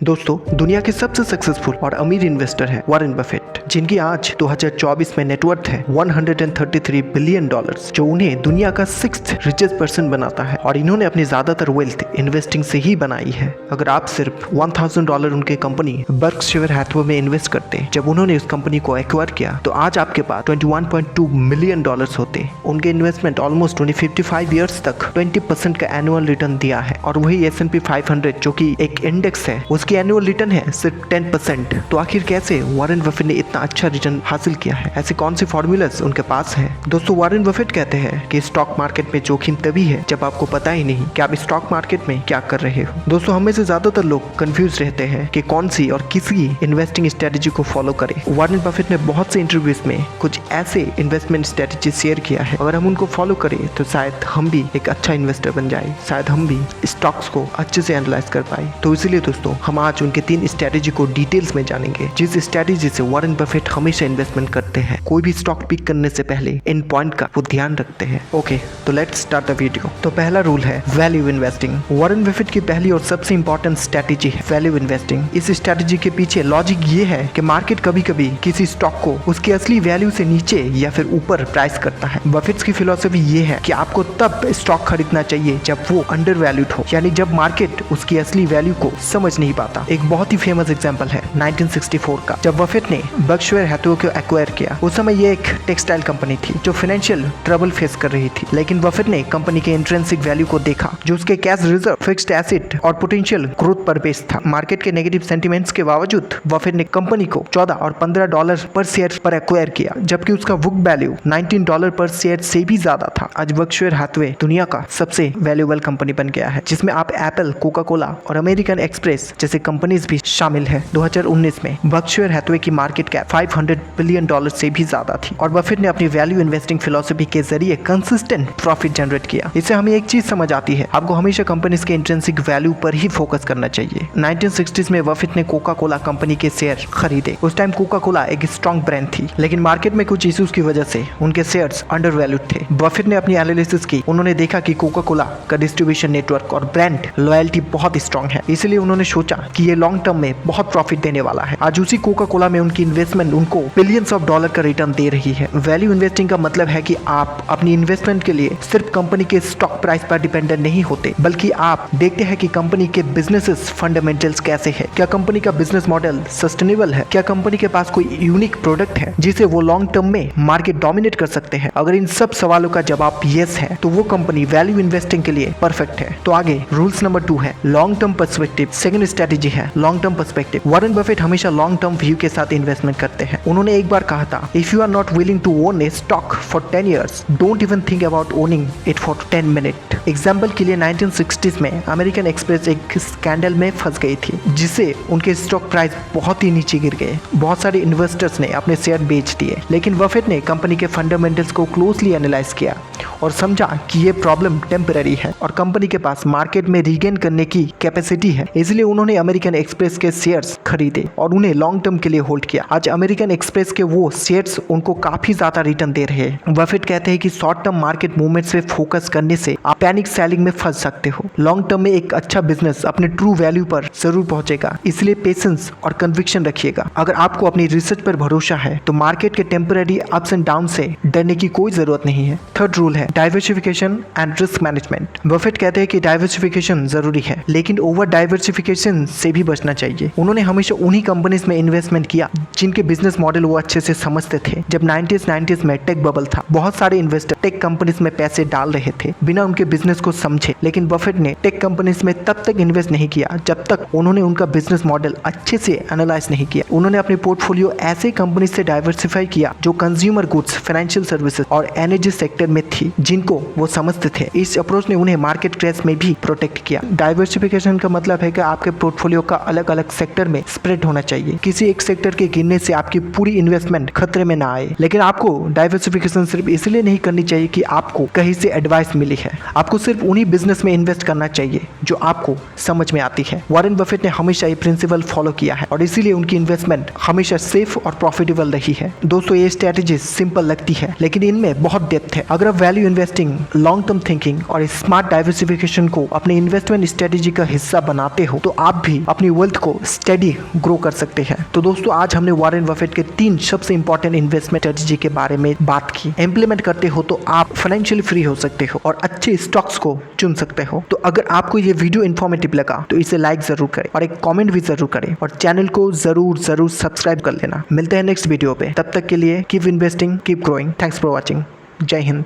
दोस्तों, दुनिया के सबसे सक्सेसफुल और अमीर इन्वेस्टर है वॉरेन बफेट, जिनकी आज 2024 में नेटवर्थ है 133 बिलियन डॉलर्स, जो उन्हें दुनिया का 6th रिचेस्ट पर्सन बनाता है। और इन्होंने अपनी ज्यादातर वेल्थ इन्वेस्टिंग से ही बनाई है। अगर आप सिर्फ $1000 उनके कंपनी बर्कशायर हैथवे में इन्वेस्ट करते जब उन्होंने उस कंपनी को एक्वायर किया, तो आज आपके पास $21.2 मिलियन होते। उनके इन्वेस्टमेंट ऑलमोस्ट 55 ईयर्स तक 20% का एनुअल रिटर्न दिया है। और वही S&P 500 जो कि एक इंडेक्स है, उसकी एनुअल रिटर्न है सिर्फ 10%। तो आखिर कैसे वॉरेन बफेट ने इतना अच्छा रिटर्न हासिल किया है? ऐसे कौन से फॉर्मूलाज उनके पास है? दोस्तों, वॉरेन बफेट कहते हैं कि स्टॉक मार्केट में जोखिम तभी है जब आपको पता ही नहीं कि आप स्टॉक मार्केट में क्या कर रहे हो। दोस्तों, हमें से ज्यादातर लोग कंफ्यूज रहते हैं कि कौन सी और किसी इन्वेस्टिंग स्ट्रेटेजी को फॉलो करें। वॉरेन बफेट ने बहुत से इंटरव्यूज में कुछ ऐसे इन्वेस्टमेंट स्ट्रेटेजी शेयर किया है। अगर हम उनको फॉलो करें तो शायद हम भी एक अच्छा इन्वेस्टर बन जाए, शायद हम भी स्टॉक्स को अच्छे से एनालाइज कर पाए। तो इसीलिए दोस्तों, हम आज उनके 3 स्ट्रेटेजी को डिटेल्स में जानेंगे, जिस स्ट्रेटेजी से वॉरेन बफेट हमेशा इन्वेस्टमेंट करते हैं। कोई भी स्टॉक पिक करने से पहले इन पॉइंट का वो ध्यान रखते हैं। ओके, तो लेट्स स्टार्ट द वीडियो। तो पहला रूल है वैल्यू इन्वेस्टिंग। वॉरेन बफेट की पहली और सबसे इंपॉर्टेंट स्ट्रेटेजी है वैल्यू इन्वेस्टिंग। इस स्ट्रेटेजी के पीछे लॉजिक ये है कि मार्केट कभी कभी किसी स्टॉक को उसकी असली वैल्यू से नीचे या फिर ऊपर प्राइस करता है। बफेट की फिलॉसफी ये है कि आपको तब स्टॉक खरीदना चाहिए जब वो अंडर वैल्यूड हो, यानी जब मार्केट उसकी असली वैल्यू को समझ नहीं पाता। एक बहुत ही फेमस एग्जांपल है 1964 का, जब बफेट ने बर्कशायर हैथवे को एक्वायर किया। उस समय ये एक टेक्सटाइल कंपनी थी जो फाइनेंशियल ट्रबल फेस कर रही थी, लेकिन बफेट ने कंपनी के इंट्रिंसिक वैल्यू को देखा, जो उसके कैश रिजर्व, फिक्स्ड एसेट और पोटेंशियल ग्रोथ पर बेस्ड था। मार्केट के नेगेटिव सेंटिमेंट्स के बावजूद बफेट ने कंपनी को $14 और $15 पर शेयर पर एक्वायर किया, जबकि उसका बुक वैल्यू $19 पर शेयर से भी ज्यादा था। आज बर्कशायर हैथवे दुनिया का सबसे वैल्यूएबल कंपनी बन गया है, जिसमें आप एप्पल, कोका कोला और अमेरिकन एक्सप्रेस जैसे कंपनीज भी शामिल है। 2019 में बर्कशायर हैथवे की मार्केट कैप $500 बिलियन से भी ज्यादा थी। और बफेट ने अपनी वैल्यू इन्वेस्टिंग फिलॉसफी के जरिए कंसिस्टेंट प्रॉफिट जनरेट किया। इससे हमें एक चीज समझ आती है, आपको हमेशा कंपनीज के इंट्रिंसिक वैल्यू पर ही फोकस करना चाहिए। 1960s में बफेट ने कोका कोला कंपनी के शेयर खरीदे। उस टाइम कोका कोला एक स्ट्रॉन्ग ब्रांड थी, लेकिन मार्केट में कुछ इश्यूज की वजह से उनके शेयर्स अंडर वैल्यूड थे। बफेट ने अपनी एनालिसिस की, उन्होंने देखा कि कोका कोला का डिस्ट्रीब्यूशन नेटवर्क और ब्रांड लॉयल्टी बहुत स्ट्रॉन्ग है, इसलिए उन्होंने सोचा कि ये लॉन्ग टर्म में बहुत प्रॉफिट देने वाला है। आज उसी कोका कोला में उनकी इन्वेस्टमेंट उनको बिलियंस ऑफ डॉलर का रिटर्न दे रही है। वैल्यू इन्वेस्टिंग का मतलब है कि आप अपनी इन्वेस्टमेंट के लिए सिर्फ कंपनी के स्टॉक प्राइस पर डिपेंडेंट नहीं होते, बल्कि आप देखते हैं कि कंपनी के बिजनेसेस फंडामेंटल्स कैसे है, क्या कंपनी का बिजनेस मॉडल सस्टेनेबल है, क्या कंपनी के पास कोई यूनिक प्रोडक्ट है जिसे वो लॉन्ग टर्म में मार्केट डोमिनेट कर सकते हैं। अगर इन सब सवालों का जवाब यस है, तो वो कंपनी वैल्यू इन्वेस्टिंग के लिए परफेक्ट है। तो आगे रूल्स नंबर 2 है long term perspective. Second strategy है long term perspective. Warren Buffett हमेशा लॉन्ग टर्म व्यू के साथ इन्वेस्टमेंट करते हैं। उन्होंने एक बार कहा था, if you are not willing to own a stock for 10 years, don't even think about owning it for 10 minute. Example के लिए 1960s में अमेरिकन एक्सप्रेस एक स्कैंडल में फंस गई थी, जिससे उनके स्टॉक प्राइस बहुत ही नीचे गिर गए। बहुत सारे इन्वेस्टर्स ने अपने शेयर बेच दिए, लेकिन बफेट ने कंपनी के फंडामेंटल्स को क्लोजली एनालाइज किया और समझा कि ये प्रॉब्लम टेम्पररी है और कंपनी के पास मार्केट में रीगेन करने की कैपेसिटी है। इसलिए उन्होंने अमेरिकन एक्सप्रेस के शेयर्स खरीदे और उन्हें लॉन्ग टर्म के लिए होल्ड किया। आज अमेरिकन एक्सप्रेस के वो शेयर्स उनको काफी ज्यादा रिटर्न दे रहे हैं। बफेट कहते हैं कि शॉर्ट टर्म मार्केट मूवमेंट्स पे फोकस करने से आप पैनिक सेलिंग में फंस सकते हो। लॉन्ग टर्म में एक अच्छा बिजनेस अपने ट्रू वैल्यू पर जरूर पहुंचेगा, इसलिए पेशेंस और कन्विक्शन रखिएगा। अगर आपको अपनी रिसर्च पर भरोसा है, तो मार्केट के टेम्पररी अप्स एंड डाउन से डरने की कोई जरूरत नहीं है। थर्ड रूल है diversification and risk management. Buffett कहते हैं कि डाइवर्सिफिकेशन जरूरी है, लेकिन ओवर डाइवर्सिफिकेशन से भी बचना चाहिए। उन्होंने हमेशा उन्हीं कंपनीज में इन्वेस्टमेंट किया जिनके बिजनेस मॉडल वो अच्छे से समझते थे। जब 90s में टेक बबल था, बहुत सारे इन्वेस्टर टेक कंपनीज में पैसे डाल रहे थे बिना उनके बिजनेस को समझे, लेकिन बफेट ने टेक कंपनीज में तब तक इन्वेस्ट नहीं किया जब तक उन्होंने उनका बिजनेस मॉडल अच्छे से एनालाइज नहीं किया। उन्होंने अपने पोर्टफोलियो ऐसे कंपनीज से डाइवर्सिफाई किया जो कंज्यूमर गुड्स, फाइनेंशियल सर्विसेज और एनर्जी सेक्टर में थी, जिनको वो समझते थे। इस अप्रोच ने उन्हें मार्केट क्रैश में भी प्रोटेक्ट किया। डाइवर्सिफिकेशन का मतलब है कि आपके पोर्टफोलियो का अलग अलग सेक्टर में स्प्रेड होना चाहिए। किसी एक सेक्टर के गिरने से आपकी पूरी इन्वेस्टमेंट खतरे में ना आए। लेकिन आपको डाइवर्सिफिकेशन सिर्फ इसलिए नहीं करनी चाहिए कि आपको कहीं से एडवाइस मिली है। आपको सिर्फ उन्हीं बिजनेस में इन्वेस्ट करना चाहिए जो आपको समझ में आती है। वॉरेन बफेट ने हमेशा ये प्रिंसिपल फॉलो किया है और इसीलिए उनकी इन्वेस्टमेंट हमेशा सेफ और प्रॉफिटेबल रही है। दोस्तों, ये स्ट्रेटेजी सिंपल लगती है, लेकिन इनमें बहुत डेप्थ है। अगर आप value investing, long term thinking और स्मार्ट डाइवर्सिफिकेशन को अपने इन्वेस्टमेंट स्ट्रेटेजी का हिस्सा बनाते हो, तो आप भी अपनी वेल्थ को स्टडी ग्रो कर सकते हैं। तो दोस्तों आज हमने वॉरेन बफेट के 3 सबसे इंपॉर्टेंट इन्वेस्टमेंट स्ट्रेटजी के बारे में बात की। इंप्लीमेंट करते हो तो आप फाइनेंशियली फ्री हो सकते हो और अच्छे स्टॉक्स को चुन सकते हो। तो अगर आपको ये वीडियो इन्फॉर्मेटिव लगा तो इसे लाइक जरूर करें और एक कमेंट भी जरूर करें और चैनल को जरूर सब्सक्राइब कर लेना। मिलते हैं नेक्स्ट वीडियो पे, तब तक के लिए keep investing, keep growing. Thanks for watching. जय हिंद।